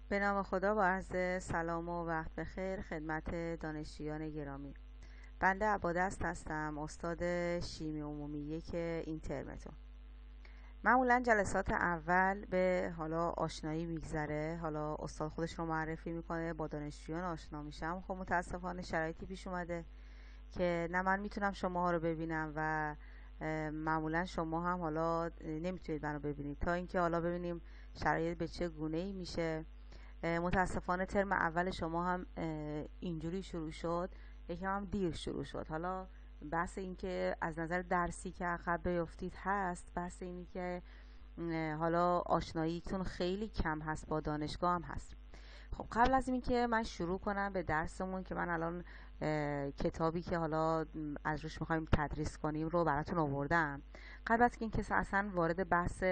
به نام خدا، با عرض سلام و وقت بخیر خدمت دانشجویان گرامی. بنده عبادست هستم، استاد شیمی عمومی یک این ترمتون. معمولا جلسات اول به حالا آشنایی میگذره، حالا استاد خودش رو معرفی میکنه، با دانشجویان آشنا میشم. خب متاسفانه شرایطی پیش اومده که نه من میتونم شماها رو ببینم و معمولا شما هم حالا نمیتونید منو ببینید، تا اینکه حالا ببینیم شرایط به چه گونه ای میشه. متاسفانه ترم اول شما هم اینجوری شروع شد، یکم هم دیر شروع شد. حالا بحث این که از نظر درسی که عقب بیفتید هست، بحث اینی که حالا آشناییتون خیلی کم هست با دانشگاه هم هست. خب قبل از این که من شروع کنم به درسمون، که من الان کتابی که حالا از روش میخوایم تدریس کنیم رو براتون آوردم، قبل از این که اصلا وارد بحث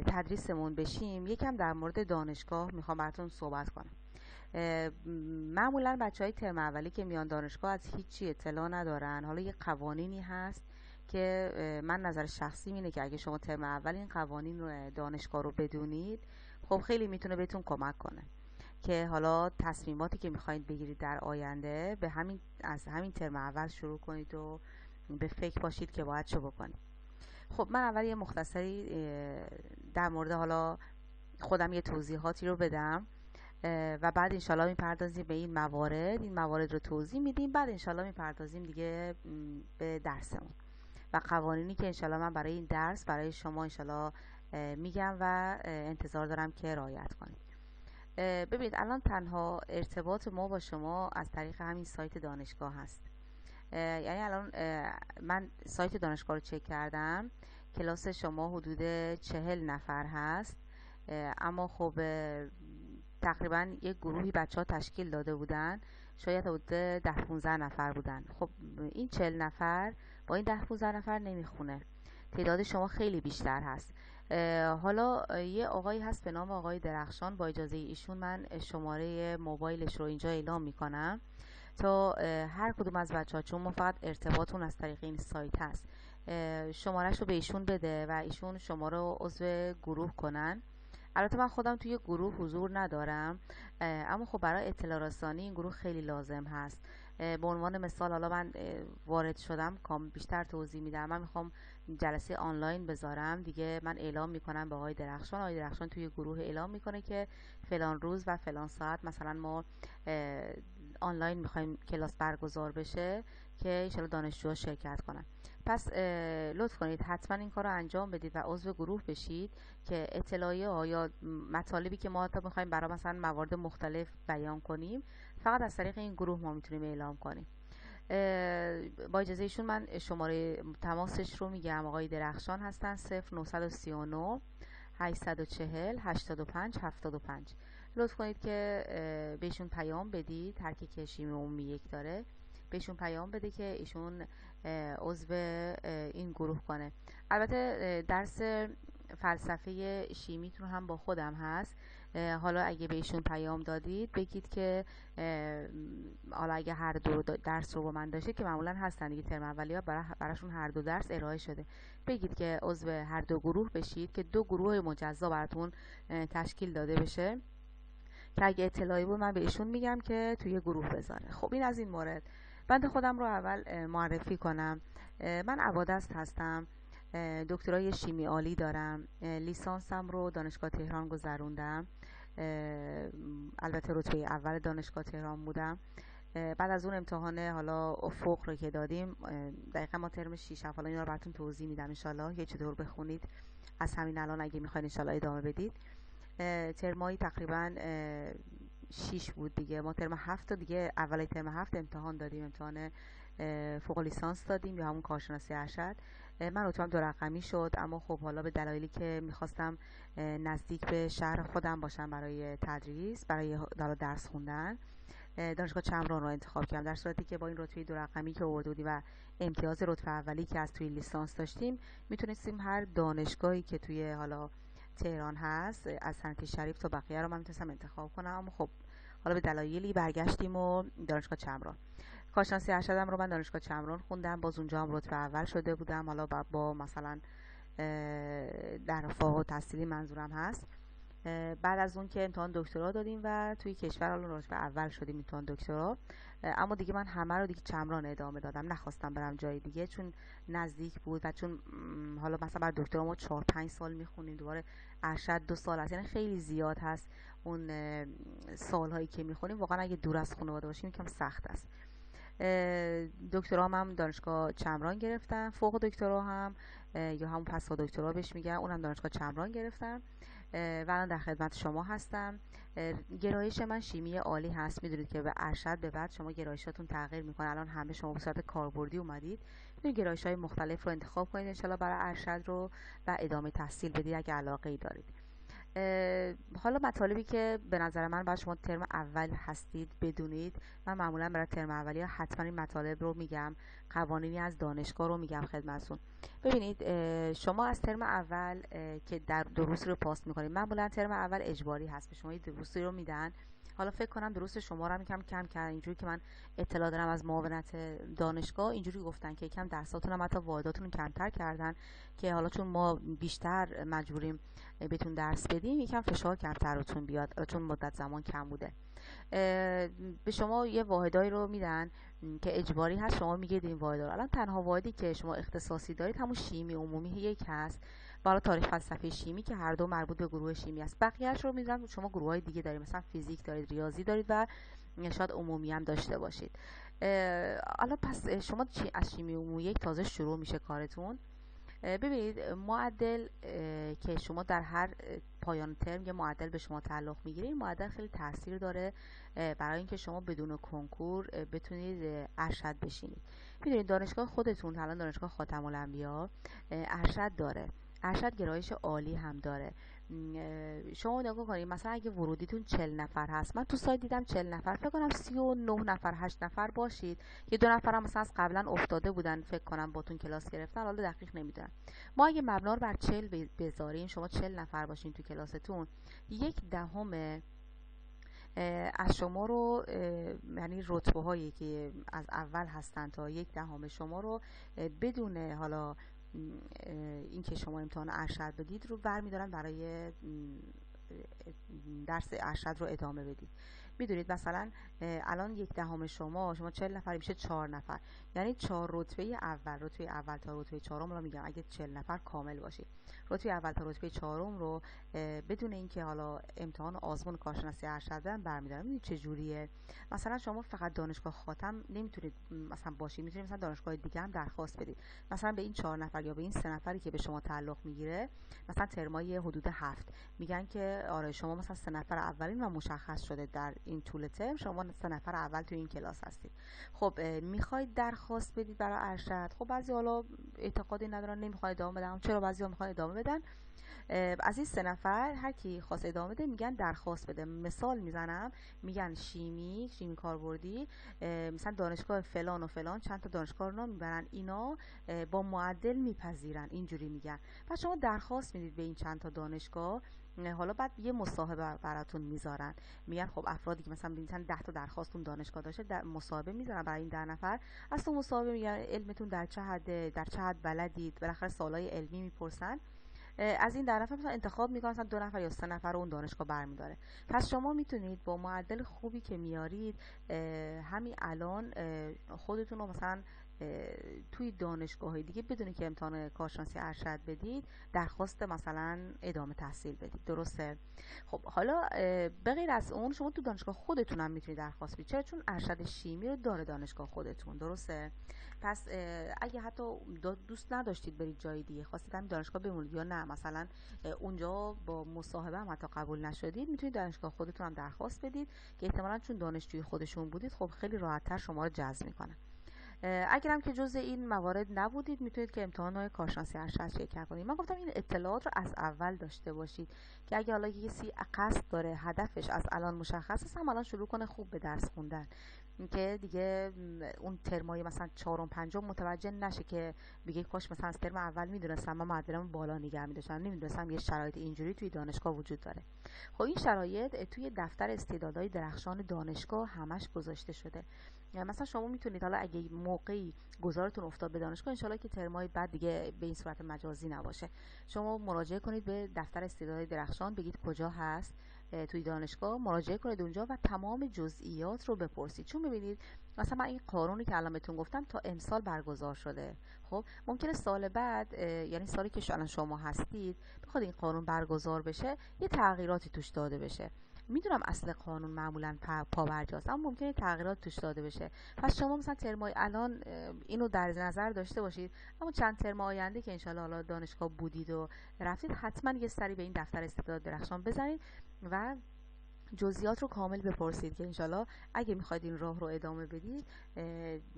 تدریسمون بشیم، یکم در مورد دانشگاه میخوام براتون صحبت کنم. معمولا بچه های ترم اولی که میان دانشگاه از هیچی اطلاع ندارن. حالا یه قوانینی هست که من نظر شخصی اینه که اگه شما ترم اول این قوانین رو دانشگاه رو بدونید، خب خیلی میتونه بهتون کمک کنه که حالا تصمیماتی که میخواید بگیرید در آینده از همین ترم اول شروع کنید و به فکر باشید که باید چه بکنید. خب من اول یه مختصری در مورد حالا خودم یه توضیحاتی رو بدم و بعد انشالله میپردازیم به این موارد رو توضیح میدیم. بعد انشالله میپردازیم دیگه به درسمون و قوانینی که انشالله من برای این درس برای شما انشالله میگم و انتظار دارم که رعایت کنید. ببینید الان تنها ارتباط ما با شما از طریق همین سایت دانشگاه هست. یعنی الان من سایت دانشگاه رو چک کردم، کلاس شما حدود 40 نفر هست، اما خب تقریبا یک گروهی بچه ها تشکیل داده بودن، شاید حدود 10-15 نفر بودن. خب این 40 نفر با این 10-15 نفر نمیخونه، تعداد شما خیلی بیشتر هست. حالا یه آقایی هست به نام آقای درخشان، با اجازه ایشون من شماره موبایلش رو اینجا اعلام میکنم تا هر کدوم از بچه ها، چون ما فقط ارتباطون از طریق این سایت هست، شمارش رو به ایشون بده و ایشون شما رو عضو گروه کنن. البته من خودم توی گروه حضور ندارم، اما خب برای اطلاع رسانی این گروه خیلی لازم هست. به عنوان مثال حالا من وارد شدم، بیشتر توضیح میدم. من میخوام جلسه آنلاین بذارم دیگه، من اعلام میکنم به آقای درخشان. آقای درخشان توی گروه اعلام میکنه که فلان روز و فلان ساعت مثلا ما آنلاین میخوایم کلاس برگزار بشه که انشالله دانشجوها شرکت کنن. پس لطف کنید حتما این کار رو انجام بدید و عضو گروه بشید که اطلاعیه ها یا مطالبی که ما میخوایم برای مثلا موارد مختلف بیان کنیم، فقط از طریق این گروه ما میتونیم اعلام کنیم. با اجازه ایشون من شماره تماسش رو میگم. آقای درخشان هستن 0939 840 85 75. لطف کنید که بهشون پیام بدید، هر کی که شیمی عمومی یک داره بهشون پیام بده که ایشون عضو این گروه کنه. البته درس فلسفه شیمیتون هم با خودم هست. حالا اگه بهشون پیام دادید بگید که حالا اگه هر دو درس رو با من داشته، که معمولا هستن دیگه، ترم اولی‌ها براشون هر دو درس ارائه شده، بگید که عضو هر دو گروه بشید که دو گروه مجزا براتون تشکیل داده بشه، که اگه اطلاعی بود من به ایشون میگم که توی گروه بذاره. خب این از این مورد. بنده خودم رو اول معرفی کنم. من عبادست هستم، دکترای شیمی عالی دارم، لیسانسم رو دانشگاه تهران گذروندم، البته رتبه اول دانشگاه تهران بودم. بعد از اون امتحان حالا افق رو که دادیم، دقیقا ما ترم 6 حالا اینا رو براتون توضیح میدم انشالله، یه چطور بخونید از همین الان اگه میخواین انشالله ادامه بدید. ترمایی تقریبا 6 بود دیگه. ما ترم 7 دیگه، اول ترم 7 امتحان دادیم، امتحان فوق لیسانس دادیم یا همون کارشناسی ارشد. من رتبه‌ام 2 رقمی شد، اما خب حالا به دلایلی که میخواستم نزدیک به شهر خودم باشم برای تدریس، برای درس خوندن، دانشگاه چمران رو انتخاب کردم. در صورتی که با این رتبه 2 رقمی که آورده بودیم و امتیاز رتبه اولی که از توی لیسانس داشتیم، میتونستیم هر دانشگاهی که توی حالا تهران هست از سنتی شریف تا بقیه رو من میتونستم انتخاب کنم. اما خب حالا به دلایلی برگشتیم و دانشگاه چمران. کارشناسی ارشدم رو من دانشگاه چمران خوندم، باز اونجا هم رتبه اول شده بودم. حالا با مثلا در فارغ التحصیلی منظورم هست. بعد از اون که امتحان دکترا دادیم و توی کشور حالا رتبه اول شدیم امتحان دکترا. اما دیگه من همه رو دیگه چمران ادامه دادم، نخواستم برم جای دیگه چون نزدیک بود و چون حالا مثلا برای دکترا ما 4-5 سال میخونیم، دوباره ارشد 2 سال هست، یعنی خیلی زیاد هست اون سالهایی که میخونیم. واقعا اگه دور از خانواده باشیم یکم سخت است. دکترا هم دانشگاه چمران گرفتم، فوق دکترا هم یا همون پسا دکترا بهش میگن، اونم دانشگاه چمران گرفتم و الان در خدمت شما هستم. گرایش من شیمی عالی هست. میدونید که به ارشد به بعد شما گرایشاتون تغییر میکنه. الان همه شما به صورت کاربردی اومدید، میتونید گرایش های مختلف رو انتخاب کنید انشالله برای ارشد رو و ادامه تحصیل بدید اگه علاقه ای دارید. حالا مطالبی که به نظر من باید شما ترم اول هستید بدونید، من معمولا برای ترم اولی حتما این مطالب رو میگم، قوانینی از دانشگاه رو میگم خدمتتون. ببینید شما از ترم اول که در دروسی رو پاس میکنید، معمولا ترم اول اجباری هست، به شما یه دروسی رو میدن. حالا فکر کنم دروس شما رو هم کم کردن، اینجوری که من اطلاع دارم از معاونت دانشگاه اینجوری گفتن که یکم درساتون هم حتی واحداتون کمتر کردن، که حالا چون ما بیشتر مجبوریم بهتون درس بدیم یکم فشار کمتر روتون بیاد چون مدت زمان کم بوده. به شما یه واحدایی رو میدن که اجباری هست، شما میگید این واحد رو. الان تنها واحدی که شما اختصاصی دارید همون شیمی عمومی یک هست، بالا تاریخ فلسفه شیمی که هر دو مربوط به گروه شیمی است. بقیه‌اش رو میدونم شما گروه های دیگه دارید، مثلا فیزیک دارید، ریاضی دارید و شاید عمومی هم داشته باشید. حالا پس شما از شیمی عمومی یک تازه شروع میشه کارتون. ببینید معدل که شما در هر پایان ترم یه معدل به شما تعلق میگیره، این معدل خیلی تاثیر داره برای اینکه شما بدون کنکور بتونید ارشد بشینید. میدونید دانشگاه خودتون الان دانشگاه خاتم الانبیا ارشد داره، ارشد گرایش عالی هم داره. شما نگاه کنید مثلا اگه ورودیتون 40 نفر هست، من تو سایت دیدم 40 نفر، فکر کنم 39 نفر 8 نفر باشید، یه 2 نفر هم مثلا از قبلا افتاده بودن فکر کنم باتون کلاس گرفتن، حالا دقیق نمیدونم. ما اگه مبنا رو بر 40 بذاریم، شما 40 نفر باشین تو کلاستون، 1/10 از شما رو یعنی رتبه هایی که از اول هستن تا 1/10 شما رو بدون حالا این که شما امتحان ارشد بدید رو برمیدارن برای درس ارشد رو ادامه بدید. میدونید مثلا الان 1/10 شما 40 نفر میشه 4 نفر، یعنی 4 رتبه اول تا رتبه 4 رو میگم اگه 40 نفر کامل باشید، رتبه اول تا رتبه 4 رو بدون اینکه حالا امتحان آزمون کارشناسی ارشد بدن برمیدارن. میدونید چه جوریه؟ مثلا شما فقط دانشگاه خاتم نمیتونید مثلا باشید، میتونید مثلا دانشگاه دیگه هم درخواست بدید، مثلا به این 4 نفر یا به این 3 نفری که به شما تعلق میگیره مثلا ترمای حدود 7 میگن که آره شما مثلا 3 نفر اولین و مشخص شده در این طول ترم شما 3 نفر اول تو این کلاس هستید. خب میخواید درخواست بدید برای ارشد، خب بعضی حالا اعتقادی ندارن نمیخواد ادامه بدن، چرا بعضی‌ها میخوان ادامه بدن. از این 3 نفر هر کی خواست ادامه بده میگن درخواست بده. مثال میزنم، میگن شیمی کاربردی مثلا دانشگاه فلان و فلان چند تا دانشگاه رو میبرن، اینا با معدل میپذیرن، اینجوری میگن. پس شما درخواست میدید به این چند تا دانشگاه، حالا بعد یه مصاحبه براتون میذارن، میگن خب افرادی که مثلا 10 تا درخواستون دانشگاه داشته در مصاحبه میذارن برای این 10 نفر، از تو مصاحبه میگن علمتون در چه حد، در چه حد بلدید، بالاخره سوالای علمی میپرسن. از این 10 نفر مثلا انتخاب میکنن مثلا 2 نفر یا 3 نفر رو اون دانشگاه برمیداره. پس شما میتونید با معدل خوبی که میارید همین الان خودتون رو مثلا توی دانشگاه دیگه بدونی که امتحان کارشناسی ارشد بدید درخواست مثلا ادامه تحصیل بدید، درسته؟ خب حالا به غیر از اون شما تو دانشگاه خودتون هم میتونید درخواست بدید، چرا؟ چون ارشد شیمی رو داره دانشگاه خودتون، درسته؟ پس اگه حتی دوست نداشتید برید جای دیگه، خواستید هم دانشگاه بمونید یا نه مثلا اونجا با مصاحبه هم حتی قبول نشدید، میتونید دانشگاه خودتون هم درخواست بدید که احتمالاً چون دانشجوی خودشون بودید خب خیلی راحت‌تر شما رو جذب میکنن. اگرم که جزء این موارد نبودید میتونید که امتحانات کارشناسی ارشد شرکت کنید. من گفتم این اطلاعات رو از اول داشته باشید که اگه حالا کسی قصد داره هدفش از الان مشخص است، هم الان شروع کنه خوب به درس خوندن. که دیگه اون ترمای مثلا چهارم پنجم متوجه نشه که بگه کاش مثلا از ترم اول میدونستم من معدلمو بالا نگه می‌داشتم، نمیدونستم یه شرایط اینجوری توی دانشگاه وجود داره. خب این شرایط توی دفتر استعدادهای درخشان دانشگاه همش گذاشته شده. مثلا شما میتونید حالا اگه موقعی گذارتون افتاد به دانشگاه، انشالله که ترمای بعد دیگه به این صورت مجازی نباشه، شما مراجعه کنید به دفتر استعدادهای درخشان، بگید کجا هست توی دانشگاه، مراجعه کنید اونجا و تمام جزئیات رو بپرسید. چون ببینید مثلا من این قانونی که الان بهتون گفتم تا امسال برگزار شده، خب ممکنه سال بعد یعنی سالی که الان شما هستید بخواد این قانون برگزار بشه یه تغییراتی توش داده بشه. میدونم اصل قانون معمولا پابرجاست، اما ممکنه تغییرات توش داده بشه. پس شما مثلا ترمای الان اینو در نظر داشته باشید، اما چند ترم آینده که انشالله حالا دانشگاه بودید و رفتید، حتما یه سری به این دفتر استعداد درخشان بزنید و جزئیات رو کامل بپرسید که انشالله اگه میخواید این راه رو ادامه بدید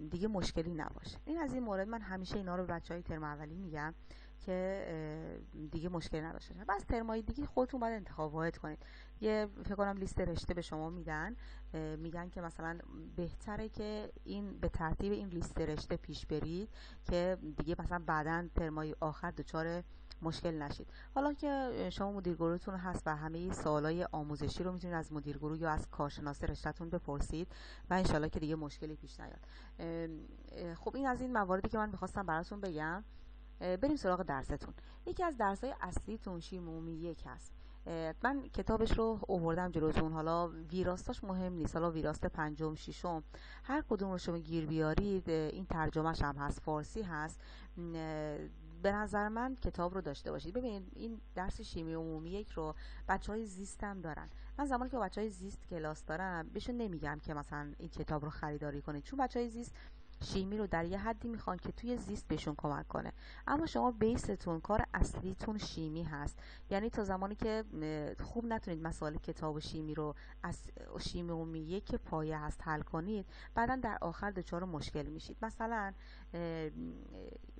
دیگه مشکلی نباشه. این از این مورد من همیشه اینا رو به بچهای ترم اولی میگم که دیگه مشکلی نداشته باشه. بس ترمای دیگه خودتون باید انتخاب واحد کنید. یه فکر کنم لیست رشته به شما میدن، میگن که مثلا بهتره که این به ترتیب این لیست رشته پیش برید که دیگه مثلا بعداً ترمای آخر دچار مشکل نشید. حالا که شما مدیر گروهتون هست و همه سوالای آموزشی رو میتونید از مدیر گروه یا از کارشناس رشتهتون بپرسید و انشالله که دیگه مشکلی پیش نیاد. خب این از این مواردی که من میخواستم براتون بگم. بریم سراغ درستون. یکی از درس‌های اصلیتون شیمی عمومی 1 هست. من کتابش رو آوردم جلوتون. حالا ویراستاش مهم نیست، حالا ویراست پنجم ششم هر کدوم رو شما گیر بیارید، این ترجمهش هم هست، فارسی هست. به نظر من کتاب رو داشته باشید. ببینید این درس شیمی عمومی 1 رو بچهای زیست هم دارن. من زمانی که بچهای زیست کلاس دارم بهشون نمیگم که مثلا این کتاب رو خریداری کنید، چون بچهای زیست شیمی رو در یه حدی میخوان که توی زیست بهشون کمک کنه، اما شما بیستون کار اصلیتون شیمی هست. یعنی تا زمانی که خوب نتونید مسائل کتاب شیمی رو از شیمی عمومی که پایه هست حل کنید، بعدا در آخر دچار مشکل میشید. مثلا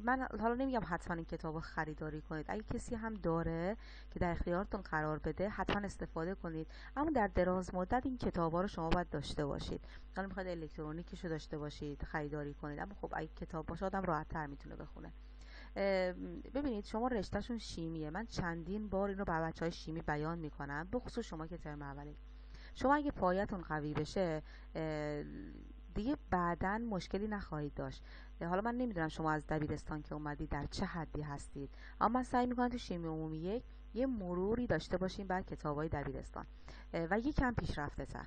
من حالا نمیگم حتما این کتاب رو خریداری کنید، اگه کسی هم داره که در اختیارتون قرار بده حتما استفاده کنید، اما در دراز مدت این کتابا رو شما باید داشته باشید. حالا میخواید الکترونیکش رو داشته باشید خریداری کنید، اما خب اگه کتاب باشه آدم راحت تر میتونه بخونه. ببینید شما رشتهشون شیمیه، من چندین بار اینو برای بچهای شیمی بیان میکنم، به خصوص شما که ترم اولی. شما اگه پایتون قوی بشه دیگه بعداً مشکلی نخواهید داشت. حالا من نمیدونم شما از دبیرستان که اومدید در چه حدی هستید، اما من سعی میکنم تو شیمی عمومی 1 یه مروری داشته باشیم بر کتابای دبیرستان و یکم پیشرفته تر.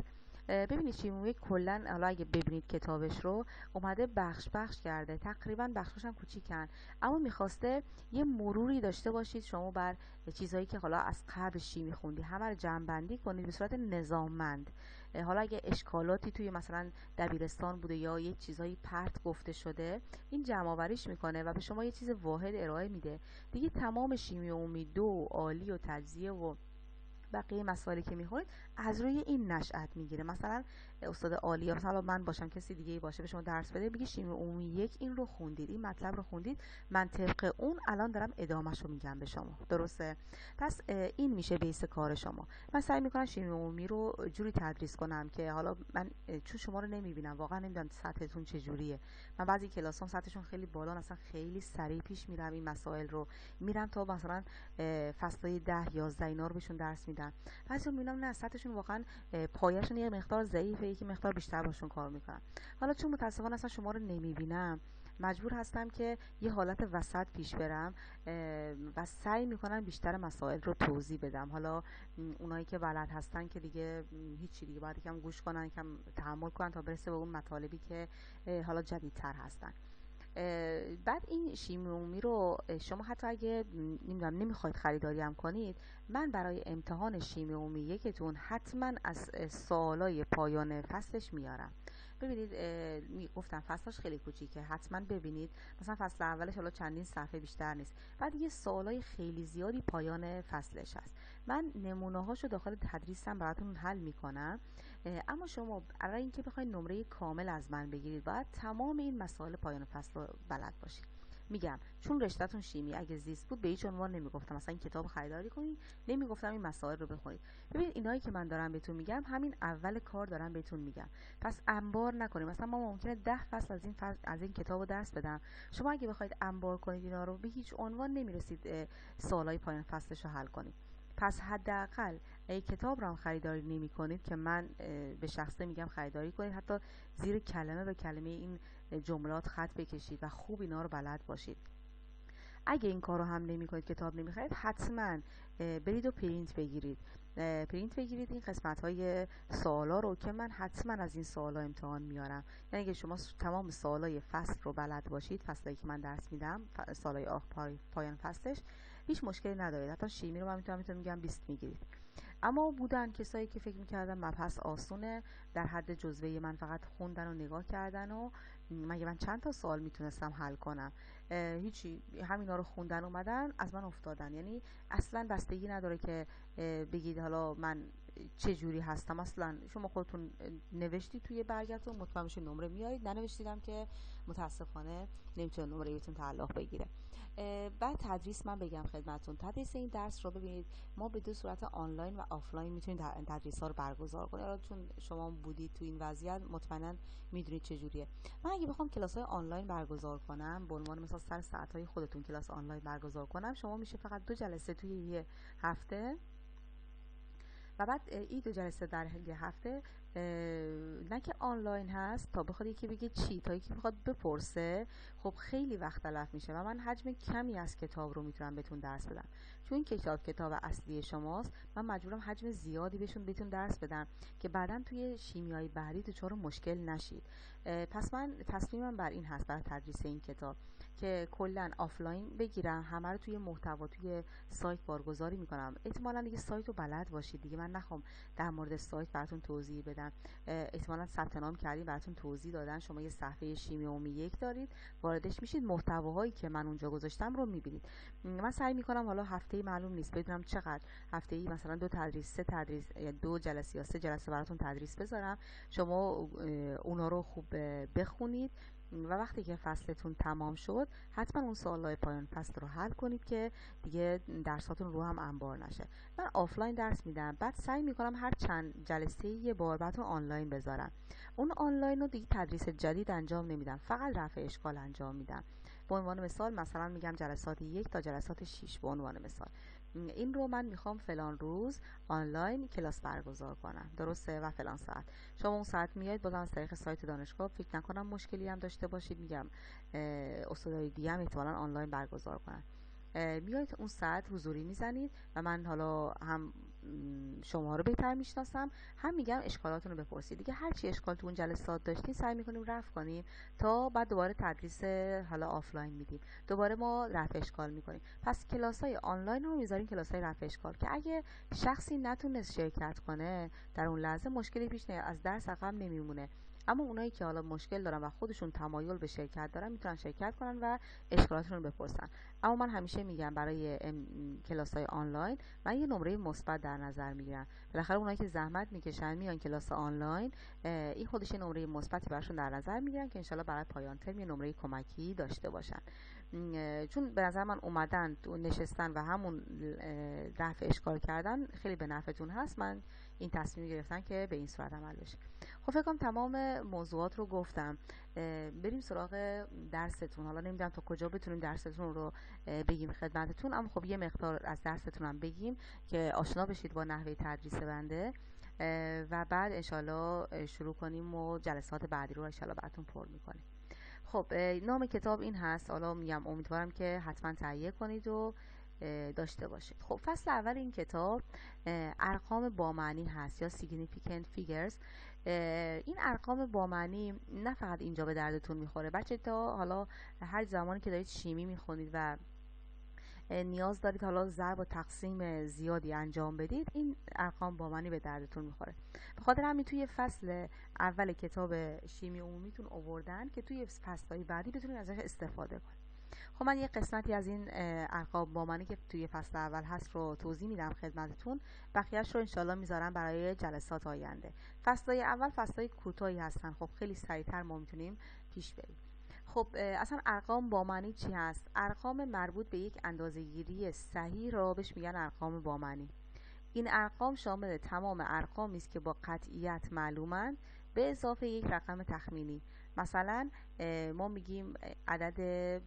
ببینید شیمی عمومی 1 کلا حالا اگه ببینید کتابش رو اومده بخش کرده، تقریبا بخشش هم کوچیکن، اما میخواسته یه مروری داشته باشید شما بر چیزایی که حالا از قبل شیمی خوندی همه رو جمع بندی کنید به صورت نظاممند. حالا اگه اشکالاتی توی مثلا دبیرستان بوده یا یه چیزایی پرت گفته شده، این جمع آوریش میکنه و به شما یه چیز واحد ارائه میده. دیگه تمام شیمی عمومی 2 عالی و تجزیه و بقیه مسائلی که میخونید از روی این نشأت میگیره. مثلا استاد عالی، مثلا من باشم کسی دیگه ای باشه به شما درس بده، بگی شیمی عمومی 1 این رو خوندید، این مطلب رو خوندید، من طبق اون الان دارم ادامهش رو میگم به شما، درسته؟ پس این میشه بیس کار شما. من سعی میکنم شیمی عمومی رو جوری تدریس کنم که حالا من چون شما رو نمیبینم واقعا نمیدونم سطحتون چجوریه. من بعضی کلاسام سطحشون خیلی بالا، اصلا خیلی سریع پیش میرم این مسائل رو، میرم تا مثلا فصلای 10 11 اینا رو بهشون درس میدم. بعضی میبینم نه سطحشون واقعا پایه‌شون یه مقدار ضعیفه، یکی مقدار بیشتر باشون کار میکنم. حالا چون متاسفانه اصلا شما رو نمیبینم مجبور هستم که یه حالت وسط پیش برم و سعی میکنم بیشتر مسائل رو توضیح بدم. حالا اونایی که بلد هستن که دیگه هیچی دیگه باید یکم گوش کنن، یکم تحمل کنن تا برسه به اون مطالبی که حالا جدیدتر هستن. بعد این شیمی عمومی رو شما حتی اگه نمیدونم نمیخواید خریداری هم کنید، من برای امتحان شیمی عمومی 1 حتما از سوالای پایان فصلش میارم. ببینید گفتم فصلش خیلی کوچیکه، حتما ببینید مثلا فصل اولش حالا چندین صفحه بیشتر نیست، بعد یه سوالای خیلی زیادی پایان فصلش هست. من نمونه هاشو داخل تدریسم براتون حل میکنم، اما شما برای اینکه بخواید نمره کامل از من بگیرید باید تمام این مسائل پایان فصل رو بلد باشید. میگم چون رشتهتون شیمی اگه زیست بود به هیچ عنوان نمیگفتم مثلا این کتاب خریداری کنید، نمیگفتم این مسائل رو بخونید. ببینید اینایی که من دارم بهتون میگم همین اول کار دارم بهتون میگم، پس انبار نکنید. مثلا ما ممکنه 10 فصل از این کتابو درس بدم، شما اگه بخواید انبار کنید اینا رو به هیچ عنوان نمیرسید سوالای پایان فصلش رو حل کنید. پس حداقل اگه کتاب رو هم خریداری نمی کنید که من به شخصه میگم خریداری کنید، حتی زیر کلمه به کلمه این جملات خط بکشید و خوب اینا رو بلد باشید. اگه این کار رو هم نمی کنید، کتاب نمی خرید، حتما برید و پرینت بگیرید. پرینت بگیرید این قسمت های سوالا رو که من حتما از این سوالا امتحان میارم. یعنی اگه شما تمام سوالای فصل رو بلد باشید، فصلی که من درس میدم، سالای پایان فصلش، هیچ مشکلی ندارید. حتی شیمی رو من میتونم میگم 20 میگیرید. اما بودن کسایی که فکر میکردن مبحث آسونه، در حد جزوه من فقط خوندن و نگاه کردن و مگه من چند تا سوال میتونستم حل کنم، هیچی، همینا رو خوندن اومدن از من افتادن. یعنی اصلا بستگی نداره که بگید حالا من چه جوری هستم، اصلا شما خودتون نوشتید توی برگتون مطمئن بشید نمره میارید، ننوشتیدم که متاسفانه نمیتونه نمره بهتون تعلق بگیره. بعد تدریس من بگم خدمتتون، تدریس این درس رو ببینید ما به دو صورت آنلاین و آفلاین میتونید تدریس ها رو برگزار کنید. حالا چون شما بودید تو این وضعیت مطمئنا میدونید چه جوریه. من اگه بخوام کلاس های آنلاین برگزار کنم، به عنوان مثلا سر ساعت های خودتون کلاس آنلاین برگزار کنم، شما میشه فقط 2 جلسه توی یه هفته و بعد این 2 جلسه در یه هفته نه که آنلاین هست تا بخواد یکی بگه چی تا یکی بخواد بپرسه، خب خیلی وقت تلف میشه و من حجم کمی از کتاب رو میتونم بهتون درس بدم. چون این کتاب اصلی شماست، من مجبورم حجم زیادی بهتون درس بدم که بعداً توی شیمیای بحری دچار مشکل نشید. پس من تصمیمم بر این هست برای تدریس این کتاب که کلا آفلاین بگیرم، همه رو توی محتوا توی سایت بارگذاری میکنم. احتمالاً دیگه سایت رو بلد باشید دیگه، من نخوام در مورد سایت براتون توضیح بدم. احتمالاً ثبت نام کردین براتون توضیح دادن، شما یه صفحه شیمی عمومی 1 دارید، واردش میشید، محتواهایی که من اونجا گذاشتم رو میبینید. من سعی میکنم حالا هفته‌ای معلوم نیست بدونم چقدر، هفته‌ای مثلا 2 تدریس 3 تدریس یا 2 جلسه یا 3 جلسه براتون تدریس بذارم، شما اونا رو خوب بخونید و وقتی که فصلتون تمام شد حتما اون سوالای پایان فصل رو حل کنید که دیگه درساتون رو هم انبار نشه. من آفلاین درس میدم، بعد سعی میکنم هر چند جلسه یه بار براتون آنلاین بذارم. اون آنلاین رو دیگه تدریس جدید انجام نمیدم، فقط رفع اشکال انجام میدم. به عنوان مثال مثلا میگم جلسات 1 تا جلسات 6 به عنوان مثال، این رو من میخوام فلان روز آنلاین کلاس برگزار کنم، درسته، و فلان ساعت. شما اون ساعت میایید، بازم از طریق سایت دانشگاه، فکر نکنم مشکلی هم داشته باشید، میگم استادای دیگه هم احتمالاً آنلاین برگزار کنن. میایید اون ساعت حضوری میزنید و من حالا هم شما رو بهتر میشناسم، هم میگم اشکالاتون رو بپرسید دیگه. هر چی اشکال تو اون جلسات داشتین سعی میکنیم رفع کنیم تا بعد دوباره تدریس حالا آفلاین میدیم، دوباره ما رفع اشکال میکنیم. پس کلاسای آنلاین رو میذاریم کلاسای رفع اشکال که اگه شخصی نتونست شرکت کنه در اون لحظه مشکلی پیش نیاد، از درس عقب نمیمونه. اما اونایی که حالا مشکل دارن و خودشون تمایل به شرکت دارن میتونن شرکت کنن و اشکالاتشون رو بپرسن. اما من همیشه میگم برای کلاس‌های آنلاین من یه نمره مثبت در نظر میگیرم. بالاخره اونایی که زحمت میکشن میان کلاس آنلاین، این خودش نمره مثبتی براشون در نظر میگیرن که انشالله برای پایان ترم یه نمره کمکی داشته باشن. چون به نظر من اومدن نشستن و همون رفع اشکال کردن خیلی به نفعتون هست. من این تصمیم گرفتن که به این صورت عمل بشه. خب فکر کنم تمام موضوعات رو گفتم. بریم سراغ درستون. حالا نمیدونم تا کجا بتونیم درستون رو بگیم خدمتتون، اما خب یه مقدار از درستون هم بگیم که آشنا بشید با نحوه تدریس بنده و بعد انشالله شروع کنیم و جلسات بعدی رو انشالله براتون پر میکنیم. خب نام کتاب این هست، حالا میگم امیدوارم که حتما تهیه کنید و داشته باشید. خب فصل اول این کتاب ارقام با معنی هست یا significant figures. این ارقام با معنی نه فقط اینجا به دردتون میخوره بچه، تا حالا هر زمانی که دارید شیمی میخونید و نیاز دارید حالا ضرب و تقسیم زیادی انجام بدید، این ارقام با معنی به دردتون میخوره. به خاطر همین توی فصل اول کتاب شیمی عمومیتون آوردن که توی فصل‌های بعدی بتونید ازش استفاده کنید. خب من یه قسمتی از این ارقام با معنی که توی فصل اول هست رو توضیح میدم خدمتتون، بقیه‌اش رو انشالله میذارم برای جلسات آینده. فصل‌های اول فصل‌های کوتاهی هستن، خب خیلی سریع‌تر ما میتونیم پیش بریم. خب اصلا ارقام با معنی چی هست؟ ارقام مربوط به یک اندازه‌گیری صحیح را بهش میگن ارقام با معنی. این ارقام شامل تمام ارقامی است که با قطعیت معلومند به اضافه یک رقم تخمینی. مثلا ما میگیم عدد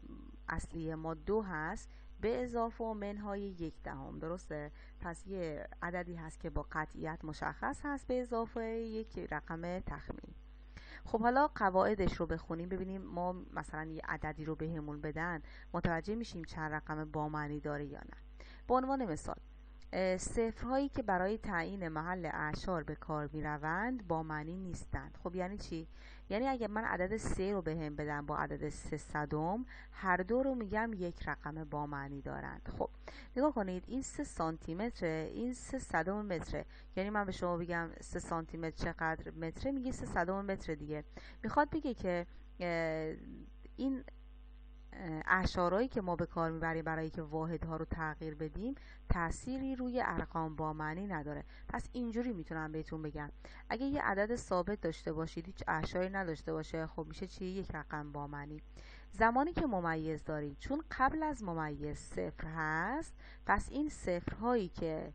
اصلی ما 2 هست به اضافه و منهای 1/10. درسته؟ پس یه عددی هست که با قطعیت مشخص هست به اضافه یک رقم تخمینی. خب حالا قواعدش رو بخونیم ببینیم ما مثلا یه عددی رو بهمون بدن متوجه میشیم چند رقم با معنی داره یا نه. به عنوان مثال صفرهایی که برای تعیین محل اعشار به کار می روند با معنی نیستند. خب یعنی چی؟ یعنی اگه من عدد 3 رو بهم بدم با عدد 300، هر دو رو میگم یک رقم با معنی دارند. خب نگاه کنید، این 3 سانتی متره، این 300 متره. یعنی من به شما بگم 3 سانتی متر چقدر متره، میگه 300 متر دیگه. میخواد بگه که این اعشارهایی که ما به کار میبریم برای که واحدها رو تغییر بدیم تأثیری روی ارقام با معنی نداره. پس اینجوری میتونم بهتون بگم اگه یه عدد ثابت داشته باشید هیچ اعشاری نداشته باشه، خب میشه چی؟ یک رقم با معنی. زمانی که ممیز دارید چون قبل از ممیز صفر هست، پس این صفرهایی که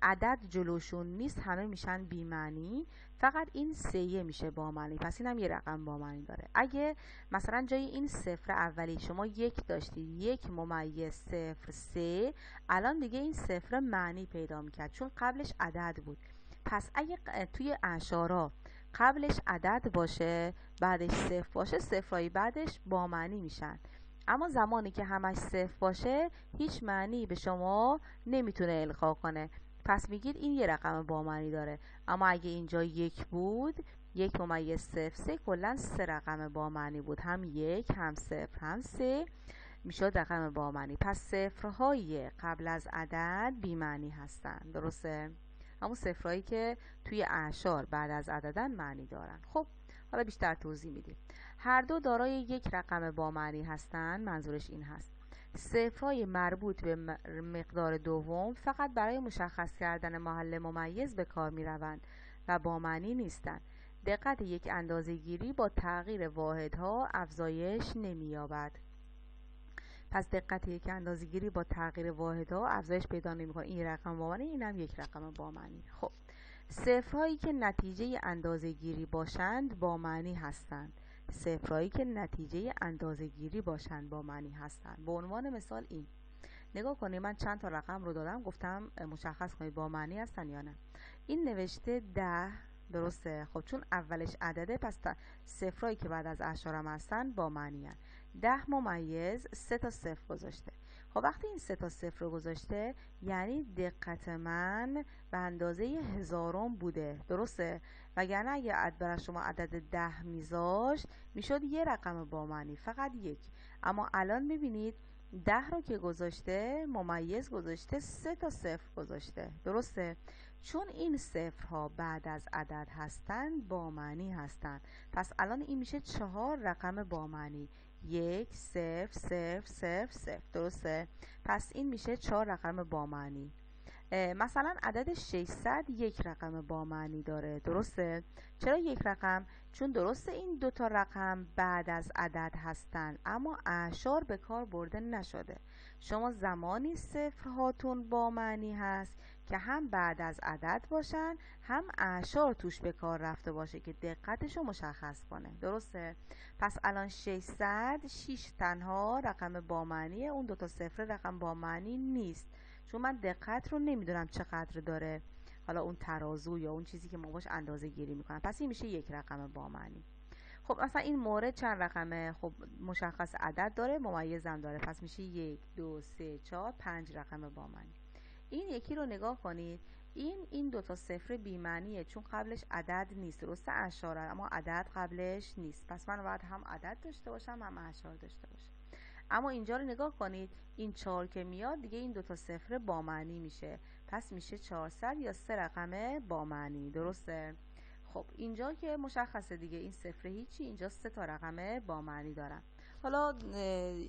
عدد جلوشون نیست همه میشن بی معنی، فقط این 3 میشه با معنی. پس این هم یه رقم با معنی داره. اگه مثلا جای این صفر اولی شما 1 داشتید، 1 + 0 3، الان دیگه این صفر معنی پیدا میکرد چون قبلش عدد بود. پس اگه توی اعشارا قبلش عدد باشه بعدش صفر باشه، صفرهای بعدش با معنی میشن. اما زمانی که همش صفر باشه هیچ معنی به شما نمیتونه القا کنه، پس میگید این یه رقم با معنی داره. اما اگه اینجا 1 بود، 1 + 0 3، کلا 3 رقم با معنی بود، هم 1 هم 0 هم 3 میشد رقم با معنی. پس صفرهای قبل از عدد بی معنی هستن. درسته؟ همون صفرهایی که توی اعشار بعد از عددن معنی دارن. خب حالا بیشتر توضیح میدیم. هر دو دارای یک رقم با معنی هستن. منظورش این هست صفرهای مربوط به مقدار دوم فقط برای مشخص کردن محل ممیز به کار می روند و با معنی نیستند. دقت یک اندازه‌گیری با تغییر واحدها افزایش نمی‌یابد. پس دقت یک اندازه‌گیری با تغییر واحدها افزایش پیدا نمی‌کنه. این رقم با معنی، اینم یک رقم با معنی. خب صفرهایی که نتیجه اندازه‌گیری باشند با معنی هستند. صفرهایی که نتیجه اندازه‌گیری باشند با معنی هستند. به عنوان مثال این نگاه کنید، من چند تا رقم رو دادم گفتم مشخص کنید با معنی هستن یا نه. این نوشته 10. درسته؟ خب چون اولش عدده پس صفرهایی که بعد از اعشارم هستن با معنی هستن. 10 = 3 تا صفر گذاشته. خب وقتی این 3 تا صفر رو گذاشته یعنی دقت من به اندازه 1000 بوده. درسته؟ وگرنه اگه برای شما عدد 10 میذاشت میشد یه رقم با معنی، فقط یک. اما الان میبینید 10 رو که گذاشته ممیز گذاشته 3 تا صفر گذاشته. درسته؟ چون این صفرها بعد از عدد هستند با معنی هستند. پس الان این میشه 4 رقم با معنی. 1 0 0 0 0. درسته؟ پس این میشه 4 رقم با معنی. مثلا عدد 600 یک رقم با معنی داره. درسته؟ چرا یک رقم؟ چون درسته این 2 تا رقم بعد از عدد هستن اما اعشار به کار برده نشده. شما زمانی صفرهاتون با معنی هست که هم بعد از عدد باشن هم اعشار توش به کار رفته باشه که دقتشو مشخص کنه. درسته؟ پس الان 600 تنها رقم با معنیه، اون 2 تا صفر رقم با معنی نیست چون من دقت رو نمیدونم چقدر داره، حالا اون ترازو یا اون چیزی که ما باش اندازه گیری میکنم. پس این میشه یک رقم با معنی. خب مثلا این مورد چند رقمه؟ خب مشخص عدد داره، ممیزم داره، پس میشه 1 2 3 4 5 رقم با معنی. این یکی رو نگاه کنید، این 2 تا صفر بی معنیه چون قبلش عدد نیست. درسته اعشاره اما عدد قبلش نیست، پس من باید هم عدد داشته باشم هم اعشار داشته باشم. اما اینجا رو نگاه کنید، این 4 که میاد دیگه این 2 تا صفر با معنی میشه، پس میشه 400 یا 3 رقم با معنی. درسته؟ خب اینجا که مشخصه دیگه این صفر هیچی، اینجا 3 تا رقم با معنی دارم. حالا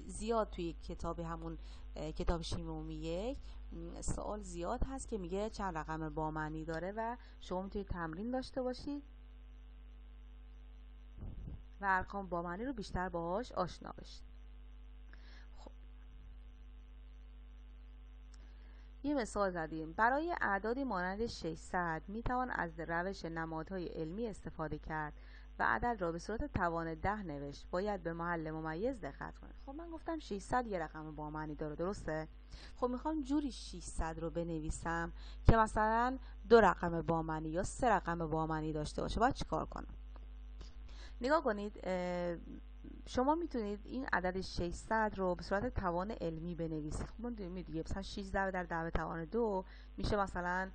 زیاد توی کتاب همون کتاب شیمی عمومی 1 سوال زیاد هست که میگه چند رقم با معنی داره و شما میتونید تمرین داشته باشید. و ارقام با معنی رو بیشتر باهاش آشنا بشید. خب یه مثال زدیم. برای اعدادی مانند 600 میتوان از روش نمادهای علمی استفاده کرد و عدد را به صورت توان 10 نوشت. باید به محل ممیز دقت کنید. خب من گفتم 600 یه رقم با معنی داره، درسته؟ خب میخوام جوری 600 رو بنویسم که مثلا 2 رقم با معنی یا 3 رقم با معنی داشته باشه. باید چیکار کنم؟ نگاه کنید، شما میتونید این عدد 600 رو به صورت توان علمی بنویسید. خب من دیگه مثلا 6 ضرب در 10 به توان 2 میشه مثلا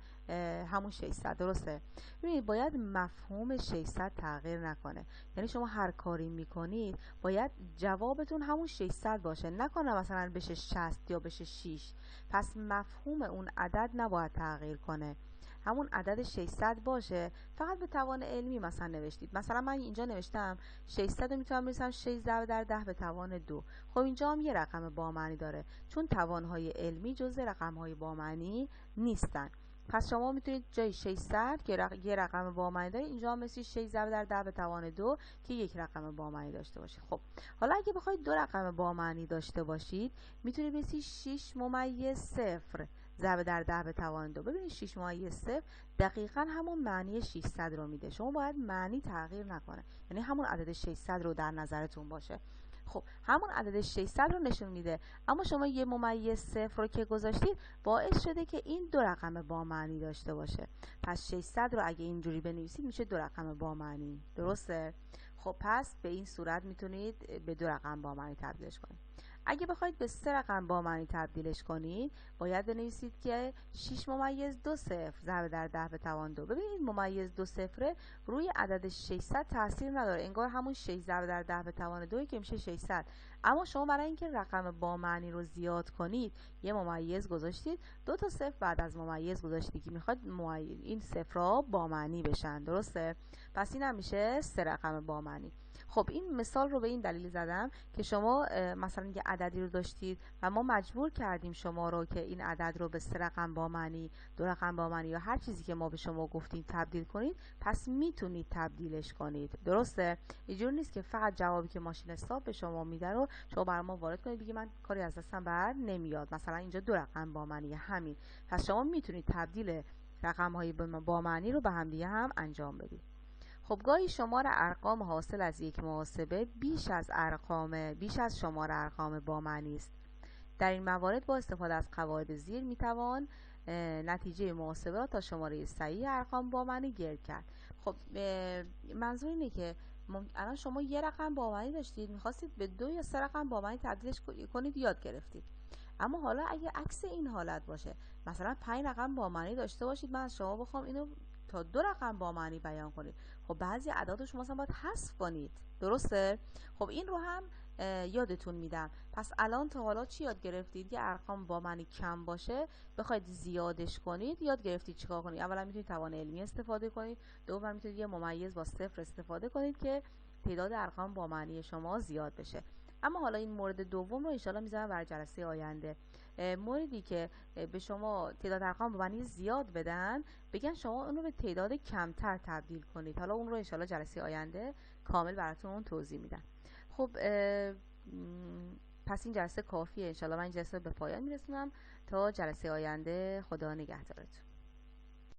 همون 600، درسته؟ ببینید باید مفهوم 600 تغییر نکنه. یعنی شما هر کاری میکنید باید جوابتون همون 600 باشه، نکنه مثلا بشه 60 یا بشه 6. پس مفهوم اون عدد نباید تغییر کنه، همون عدد 600 باشه. فقط به توان علمی مثلا نوشتید. مثلا من اینجا نوشتم 600 رو میتونم بنویسم 6 ضرب در 10 به توان 2. خب اینجا هم یه رقم با معنی داره، چون توانهای علمی جزء رقمهای با معنی نیستن. پس شما میتونید جای 600 که یه رقم با معنی داره، اینجا هم مثل 6 ضرب در 10 به توان 2 که یک رقم با معنی داشته باشه. خب حالا اگه بخواید 2 رقم با معنی داشته باشید، میتونید بنویسید 6 ممیز 0 ضرب در 10 به توان 2. ببینید 6 ممیز 0 دقیقاً همون معنی 600 رو میده. شما باید معنی تغییر نکنه، یعنی همون عدد 600 رو در نظرتون باشه. خب همون عدد 600 رو نشون میده، اما شما یه ممیز 0 رو که گذاشتید باعث شده که این 2 رقم با معنی داشته باشه. پس 600 رو اگه اینجوری بنویسید میشه 2 رقم با معنی، درسته؟ خب پس به این صورت میتونید به 2 رقم با معنی تبدیلش کنید. اگه بخواید به 3 رقم با معنی تبدیلش کنید، باید بنویسید که 6 ممیز 2 0 ضرب در 10 به توان 2. ببینید ممیز 2 0 روی عدد 600 تاثیر نداره، انگار همون 6 ضرب در 10 به توان 2 که میشه 600. اما شما برای اینکه رقم با معنی رو زیاد کنید، یه ممیز گذاشتید، 2 تا 0 بعد از ممیز گذاشتید که میخواد این صفرها با معنی بشن، درسته؟ پس این هم میشه 3 رقم با معنی. خب این مثال رو به این دلیل زدم که شما مثلا یه عددی رو داشتید و ما مجبور کردیم شما رو که این عدد رو به 3 رقم با معنی، 2 رقم با معنی یا هر چیزی که ما به شما گفتیم تبدیل کنید، پس میتونید تبدیلش کنید، درسته؟ اینجور نیست که فقط جوابی که ماشین حساب به شما میده رو شما برای ما وارد کنید بگید من کاری از دستم بر نمیاد، مثلا اینجا 2 رقم با معنی همین. پس شما میتونید تبدیل رقم‌های با معنی رو به هم دیگه هم انجام بدید. خب گاهی شمار ارقام حاصل از یک محاسبه بیش از شمار ارقام با معنی است. در این موارد با استفاده از قواعد زیر میتوان نتیجه محاسبه را تا شماره صحیح ارقام با معنی گرد کرد. خب منظور اینه که الان شما یه رقم با معنی داشتید، میخواستید به 2 یا 3 رقم با معنی تبدیلش کنید، یاد گرفتید. اما حالا اگه عکس این حالت باشه، مثلا 5 رقم با معنی داشته باشید، من از شما بخوام اینو تا 2 رقم با معنی بیان کنید، خب بعضی اعداد رو شما مثلا باید حذف کنید، درسته؟ خب این رو هم یادتون میدم. پس الان تا حالا چی یاد گرفتید؟ یه ارقام با معنی کم باشه بخواید زیادش کنید، یاد گرفتید چیکار کنید. اولا میتونید توان علمی استفاده کنید، دوم میتونید یه ممیز با 0 استفاده کنید که تعداد ارقام با معنی شما زیاد بشه. اما حالا این مورد دوم رو انشالله میذارم برای جلسه آینده. موردی که به شما تعداد ارقام با معنی زیاد بدن، بگن شما اون رو به تعداد کمتر تبدیل کنید. حالا اون رو انشالله جلسه آینده کامل براتون توضیح میدم. خب پس این جلسه کافیه. انشالله من این جلسه به پایان میرسونم. تا جلسه آینده، خدا نگهدارتون.